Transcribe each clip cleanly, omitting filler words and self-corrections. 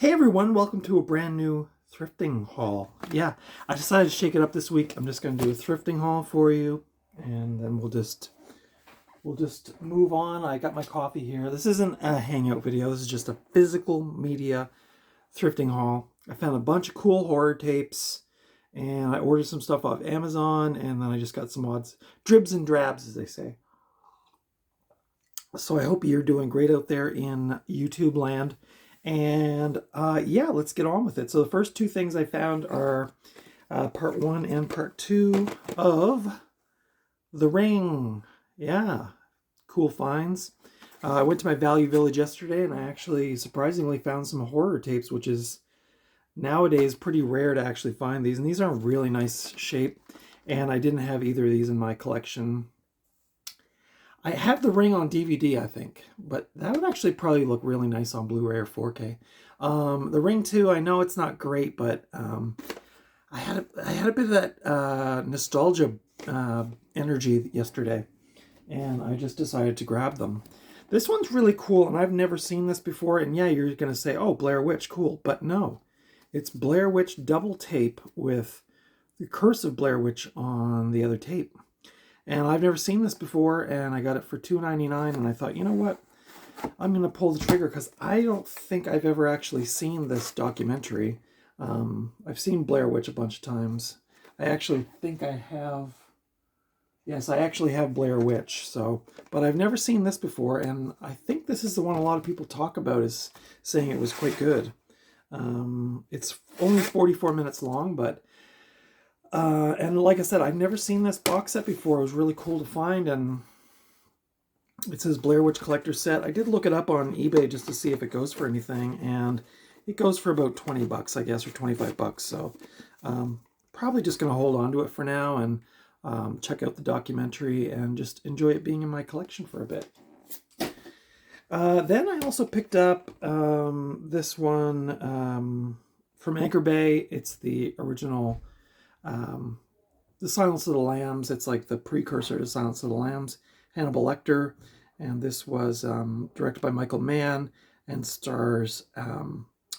Hey everyone, welcome to a brand new thrifting haul. Yeah, I decided to shake it up this week. I'm just going to do a thrifting haul for you, and then we'll just move on. I got my coffee here. This isn't a hangout video. This is just a physical media thrifting haul. I found a bunch of cool horror tapes, and I ordered some stuff off Amazon, and then I just got some odds, dribs and drabs, as they say. So I hope you're doing great out there in YouTube land. And yeah, let's get on with it. So the first two things I found are part one and part two of The Ring. Yeah, cool finds. I went to my Value Village yesterday and I actually surprisingly found some horror tapes, which is nowadays pretty rare to actually find these. And these are in really nice shape. And I didn't have either of these in my collection. I have The Ring on DVD, I think, but that would actually probably look really nice on Blu-ray or 4K. The Ring 2, I know it's not great, but I had a bit of that nostalgia energy yesterday, and I just decided to grab them. This one's really cool, and I've never seen this before, and yeah, you're going to say, oh, Blair Witch, cool, but no. It's Blair Witch double tape with The Curse of Blair Witch on the other tape. And I've never seen this before, and I got it for $2.99, and I thought, you know what? I'm going to pull the trigger, because I don't think I've ever actually seen this documentary. I've seen Blair Witch a bunch of times. I actually think I have... Yes, I actually have Blair Witch, but I've never seen this before, and I think this is the one a lot of people talk about, is saying it was quite good. It's only 44 minutes long, but... and like I said, I've never seen this box set before. It was really cool to find, and it says Blair Witch Collector Set. I did look it up on eBay just to see if it goes for anything, and it goes for about 20 bucks, I guess, or 25 bucks. So probably just going to hold on to it for now and check out the documentary and just enjoy it being in my collection for a bit. Then I also picked up this one from Anchor Bay. It's the original... The Silence of the Lambs. It's like the precursor to Silence of the Lambs. Hannibal Lecter. And this was directed by Michael Mann and stars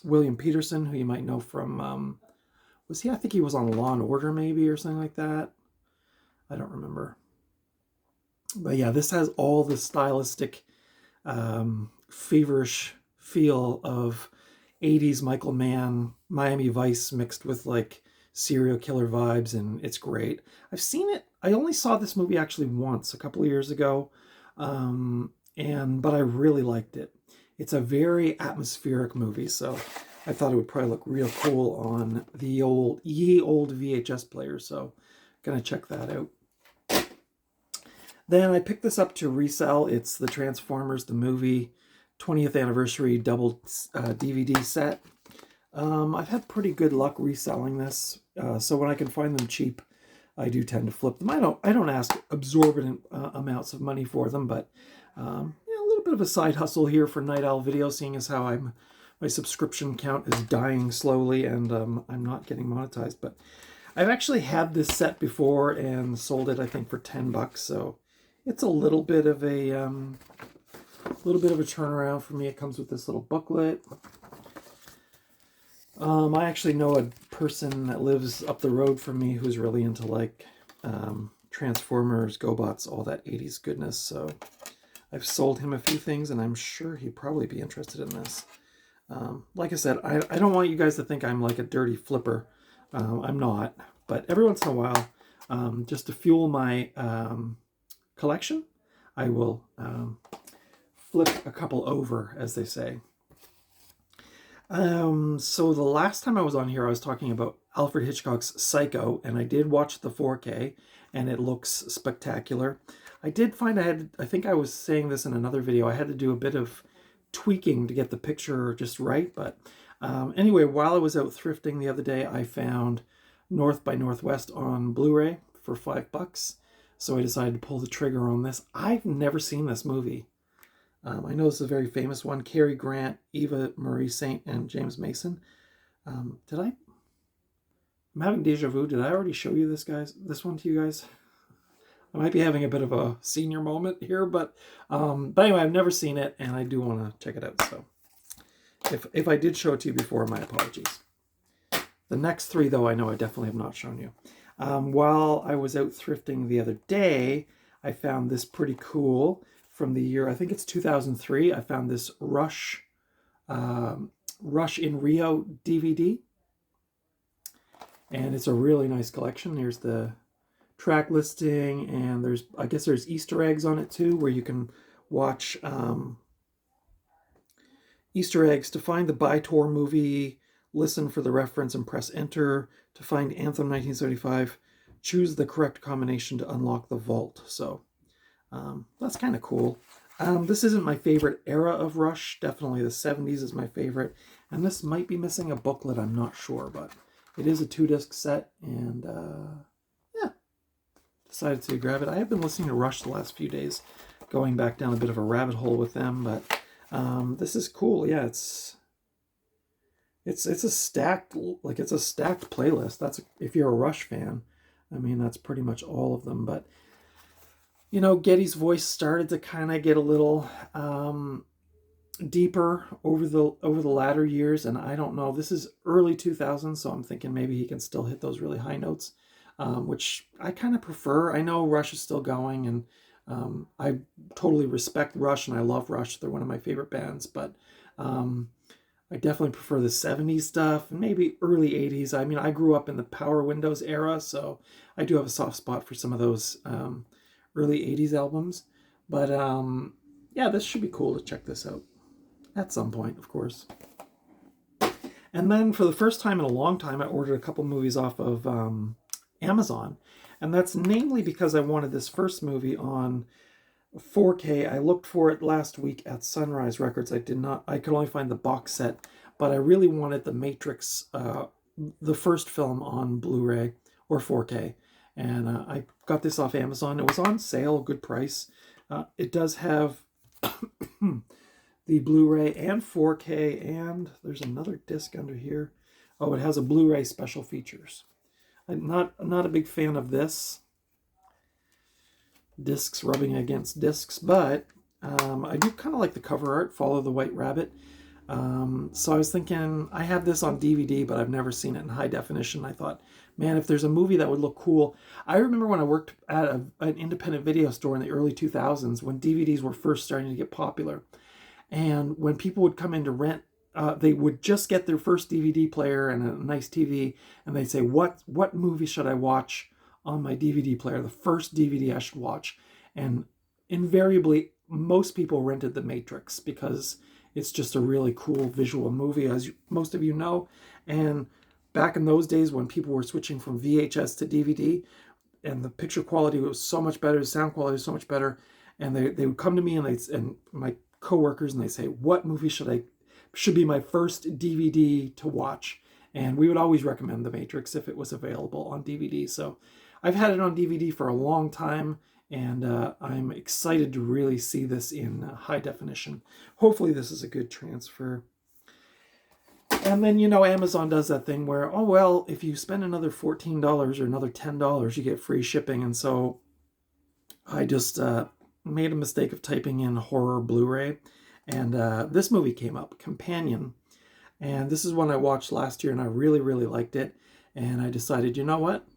William Peterson, who you might know from... I think he was on Law and Order maybe or something like that. I don't remember. But yeah, this has all the stylistic, feverish feel of 80s Michael Mann, Miami Vice mixed with like serial killer vibes, and it's great. I've seen it. I only saw this movie actually once a couple of years ago, but I really liked it. It's a very atmospheric movie, so I thought it would probably look real cool on the old VHS player, so gonna check that out. Then I picked this up to resell. It's the Transformers the movie 20th anniversary double DVD set. I've had pretty good luck reselling this, so when I can find them cheap, I do tend to flip them. I don't ask exorbitant amounts of money for them, but yeah, a little bit of a side hustle here for Night Owl Video, seeing as how my subscription count is dying slowly, and I'm not getting monetized. But I've actually had this set before and sold it, I think, for 10 bucks. So it's a little bit of a turnaround for me. It comes with this little booklet. I actually know a person that lives up the road from me who's really into like Transformers, GoBots, all that 80s goodness. So I've sold him a few things, and I'm sure he'd probably be interested in this. Like I said, I don't want you guys to think I'm like a dirty flipper. I'm not. But every once in a while, just to fuel my collection, I will flip a couple over, as they say. So the last time I was on here, I was talking about Alfred Hitchcock's Psycho, and I did watch the 4K, and it looks spectacular. I did find I think I was saying this in another video, I had to do a bit of tweaking to get the picture just right, but anyway, while I was out thrifting the other day, I found North by Northwest on Blu-ray for $5, so I decided to pull the trigger on this. I've never seen this movie. I know this is a very famous one. Cary Grant, Eva Marie Saint, and James Mason. I'm having deja vu. Did I already show you this one to you guys? I might be having a bit of a senior moment here, but anyway, I've never seen it, and I do want to check it out. So If I did show it to you before, my apologies. The next three, though, I know I definitely have not shown you. While I was out thrifting the other day, I found this pretty cool from the year, I think it's 2003. I found this Rush in Rio DVD. And it's a really nice collection. Here's the track listing, and I guess there's Easter eggs on it too, where you can watch Easter eggs to find the By-Tor movie, listen for the reference and press enter. To find Anthem 1975, choose the correct combination to unlock the vault. So that's kind of cool. This isn't my favorite era of Rush. Definitely the 70s is my favorite. And this might be missing a booklet, I'm not sure, but it is a 2-disc set, and yeah, decided to grab it. I have been listening to Rush the last few days, going back down a bit of a rabbit hole with them, but this is cool. Yeah, it's a stacked playlist. That's, if you're a Rush fan, I mean, that's pretty much all of them. But you know, Geddy's voice started to kind of get a little deeper over the latter years, and I don't know, this is early 2000s, so I'm thinking maybe he can still hit those really high notes, which I kind of prefer. I know Rush is still going, and I totally respect Rush, and I love Rush. They're one of my favorite bands, but I definitely prefer the 70s stuff and maybe early 80s. I mean, I grew up in the Power Windows era, so I do have a soft spot for some of those early 80s albums. But yeah, this should be cool to check this out at some point, of course. And then for the first time in a long time, I ordered a couple movies off of Amazon. And that's namely because I wanted this first movie on 4K. I looked for it last week at Sunrise Records. I could only find the box set, but I really wanted The Matrix, the first film, on Blu-ray or 4K. And I got this off Amazon. It was on sale, good price. It does have the Blu-ray and 4K, and there's another disc under here. Oh, it has a Blu-ray special features. I'm not a big fan of this. Discs rubbing against discs, but I do kind of like the cover art, Follow the White Rabbit. So I was thinking, I have this on DVD, but I've never seen it in high definition. I thought, man, if there's a movie that would look cool. I remember when I worked at an independent video store in the early 2000s, when DVDs were first starting to get popular. And when people would come in to rent, they would just get their first DVD player and a nice TV, and they'd say, what movie should I watch on my DVD player, the first DVD I should watch? And invariably, most people rented The Matrix because it's just a really cool visual movie, as most of you know. And back in those days when people were switching from VHS to DVD, and the picture quality was so much better, the sound quality was so much better, and they would come to me and my coworkers, and they say, what movie should be my first DVD to watch? And we would always recommend The Matrix if it was available on DVD. So I've had it on DVD for a long time, and I'm excited to really see this in high definition. Hopefully this is a good transfer. And then, you know, Amazon does that thing where, oh, well, if you spend another $14 or another $10, you get free shipping. And so I just made a mistake of typing in horror Blu-ray, and this movie came up, Companion. And this is one I watched last year, and I really, really liked it. And I decided, you know what?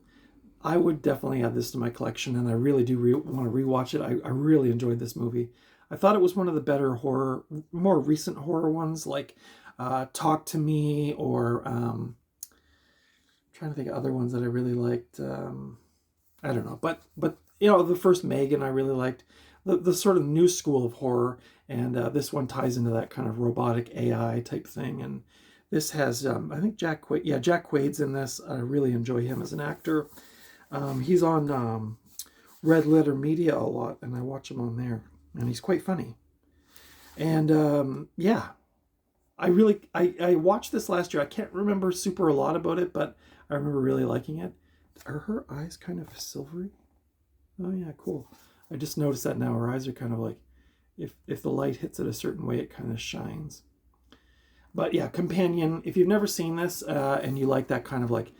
I would definitely add this to my collection, and I really do want to rewatch it. I really enjoyed this movie. I thought it was one of the better horror, more recent horror ones, like Talk to Me, or I'm trying to think of other ones that I really liked. I don't know, but you know, the first Megan I really liked. The sort of new school of horror, and this one ties into that kind of robotic AI type thing. And this has, I think Jack Quaid's in this. I really enjoy him as an actor. He's on Red Letter Media a lot, and I watch him on there, and he's quite funny. And yeah, I watched this last year. I can't remember super a lot about it, but I remember really liking it. Are her eyes kind of silvery? Oh yeah, cool. I just noticed that now. Her eyes are kind of like, if the light hits it a certain way, it kind of shines. But yeah, Companion, if you've never seen this and you like that kind of like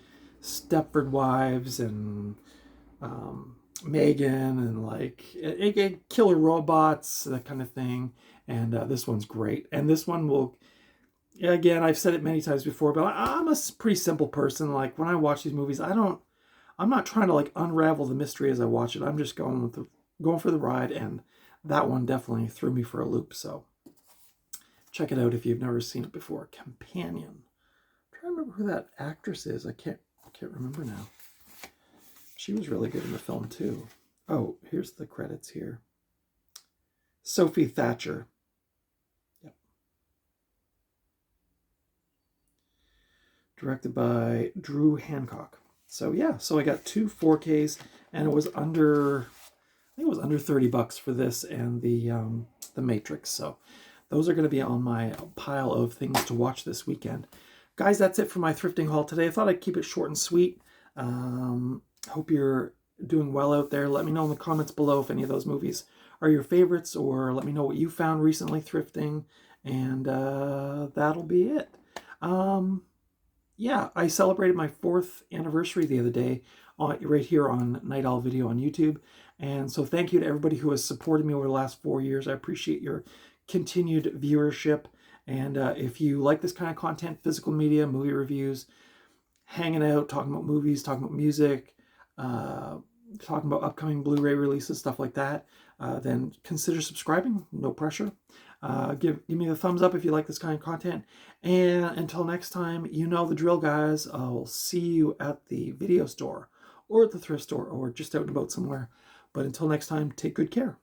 Stepford Wives and Megan and like killer robots, that kind of thing, and this one's great. And this one will again, I've said it many times before, but I'm a pretty simple person. Like when I watch these movies, I'm not trying to like unravel the mystery as I watch it. I'm just going for the ride, and that one definitely threw me for a loop. So check it out if you've never seen it before. Companion. I'm trying to remember who that actress is. I can't remember now. She was really good in the film too. Oh, here's the credits here. Sophie Thatcher. Yep. Directed by Drew Hancock. So yeah, so I got two 4Ks, and it was under, I think it was under $30 for this and the Matrix. So those are going to be on my pile of things to watch this weekend. Guys, that's it for my thrifting haul today. I thought I'd keep it short and sweet. Hope you're doing well out there. Let me know in the comments below if any of those movies are your favorites, or let me know what you found recently thrifting, and that'll be it. Yeah, I celebrated my 4th anniversary the other day right here on Night Owl Video on YouTube. And so thank you to everybody who has supported me over the last 4 years. I appreciate your continued viewership. And if you like this kind of content, physical media, movie reviews, hanging out, talking about movies, talking about music, talking about upcoming Blu-ray releases, stuff like that, then consider subscribing. No pressure. Give me the thumbs up if you like this kind of content. And until next time, you know the drill, guys. I'll see you at the video store or at the thrift store or just out and about somewhere. But until next time, take good care.